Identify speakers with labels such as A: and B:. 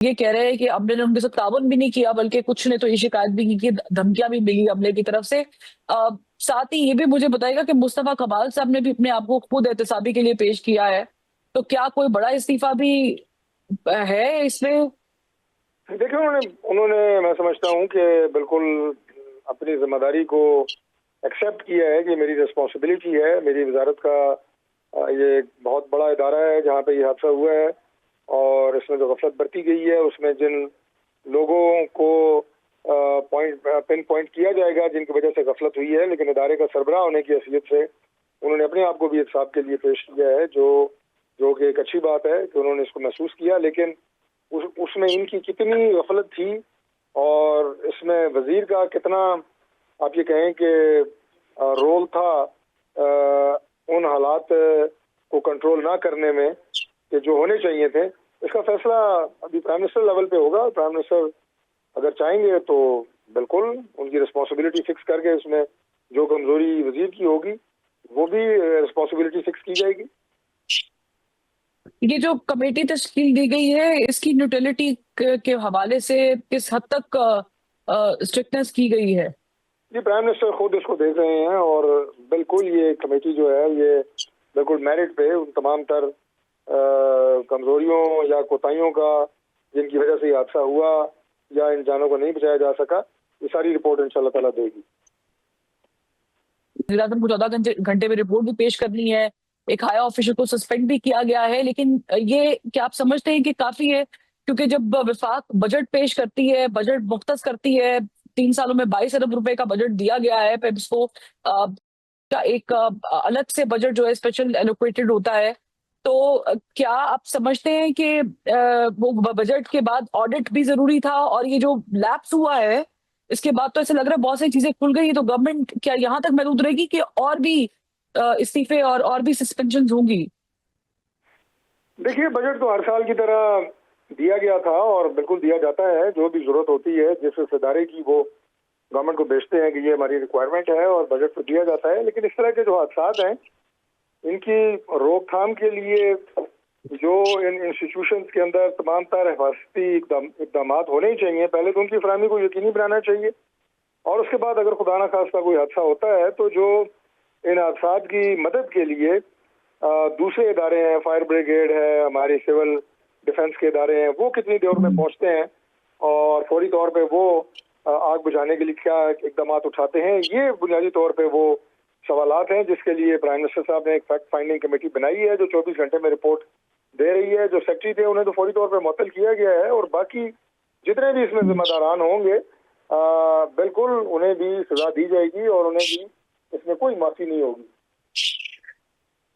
A: ये कह रहे हैं कि हमने ने उनके साथ ताउन भी नहीं किया, बल्कि कुछ ने तो ये शिकायत भी की कि धमकियां भी मिली हमले की तरफ से। साथ ही ये भी मुझे बताइएगा कि मुस्तफा कमाल साहब ने भी अपने आप को खुद एहतसाबी के लिए पेश किया है, तो क्या कोई बड़ा इस्तीफा भी है इसमें?
B: देखिए, उन्होंने मैं समझता हूँ कि बिल्कुल अपनी जिम्मेदारी को एक्सेप्ट किया है कि मेरी रिस्पॉन्सिबिलिटी है, मेरी वजारत का ये एक बहुत बड़ा इदारा है जहाँ पे ये हादसा हुआ है, और इसमें जो गफलत बरती गई है उसमें जिन लोगों को पिन पॉइंट किया जाएगा जिनकी वजह से गफलत हुई है, लेकिन इदारे का सरबराह होने की हैसियत से उन्होंने अपने आप को भी इंसाफ के लिए पेश किया है, जो कि एक अच्छी बात है कि उन्होंने इसको महसूस किया। लेकिन उसमें इनकी कितनी गफलत थी और इसमें वजीर का कितना आप ये कहें कि रोल था उन हालात को कंट्रोल ना करने में कि जो होने चाहिए थे, इसका फैसला अभी प्राइम मिनिस्टर लेवल पे होगा। प्राइम मिनिस्टर अगर चाहेंगे तो बिल्कुल उनकी रिस्पॉन्सिबिलिटी फिक्स करके उसमें जो कमजोरी वजीर की होगी वो भी रिस्पॉन्सिबिलिटी फिक्स की जाएगी।
A: ये जो कमेटी तश्कील दी गई है, इसकी न्यूट्रलिटी के हवाले से किस हद तक स्ट्रिक्टनेस की गई है?
B: ये प्राइम मिनिस्टर खुद इसको देख रहे हैं, और बिल्कुल ये कमेटी जो है ये बिल्कुल मेरिट पे उन तमाम तर कमजोरियों या कोताहियों का जिनकी वजह से ये हादसा हुआ या इन जानों को नहीं बचाया जा सका, ये सारी रिपोर्ट इंशाल्लाह ताला देगी।
A: को 14 घंटे में रिपोर्ट भी पेश करनी है, एक हाई ऑफिसर को सस्पेंड भी किया गया है, लेकिन ये क्या आप समझते हैं कि काफी है? क्योंकि जब वफाक बजट पेश करती है, बजट मुख्तस करती है, 3 सालों में 22 अरब रुपए का बजट दिया गया है पेप्स को, का एक अलग से बजट जो है स्पेशल एलोकेटेड होता है, तो क्या आप समझते हैं कि वो बजट के बाद ऑडिट भी जरूरी था? और ये जो लैप्स हुआ है इसके बाद तो ऐसा लग रहा है बहुत सारी चीजें खुल गई, तो गवर्नमेंट क्या यहाँ तक महदूद रहेगी कि और भी इस्तीफे और भी सस्पेंशन होंगी?
B: देखिए, बजट तो हर साल की तरह दिया गया था और बिल्कुल दिया जाता है, जो भी जरूरत होती है जिस इदारे की वो गवर्नमेंट को भेजते हैं कि ये हमारी रिक्वायरमेंट है, और बजट तो दिया जाता है। लेकिन इस तरह के जो हादसात हैं इनकी रोकथाम के लिए जो इन इंस्टीट्यूशंस के अंदर तमाम तर हिफाजती इकदाम होने ही चाहिए, पहले तो उनकी फराहमी को यकीनी बनाना चाहिए, और उसके बाद अगर खुदा न खास्ता कोई हादसा होता है तो जो इन हादसात की मदद के लिए दूसरे इदारे हैं, फायर ब्रिगेड है, हमारी सिविल डिफेंस के इदारे हैं, वो कितनी देर में पहुंचते हैं और फौरी तौर पे वो आग बुझाने के लिए क्या इकदाम उठाते हैं, ये बुनियादी तौर पे वो सवालात हैं जिसके लिए प्राइम मिनिस्टर साहब ने एक फैक्ट फाइंडिंग कमेटी बनाई है जो 24 घंटे में रिपोर्ट दे रही है। जो सेक्रेटरी थे उन्हें तो फौरी तौर पर मुअत्तल किया गया है, और बाकी जितने भी इसमें जिम्मेदारान होंगे बिल्कुल उन्हें भी सजा दी जाएगी और उन्हें भी इसमें कोई माफी नहीं होगी।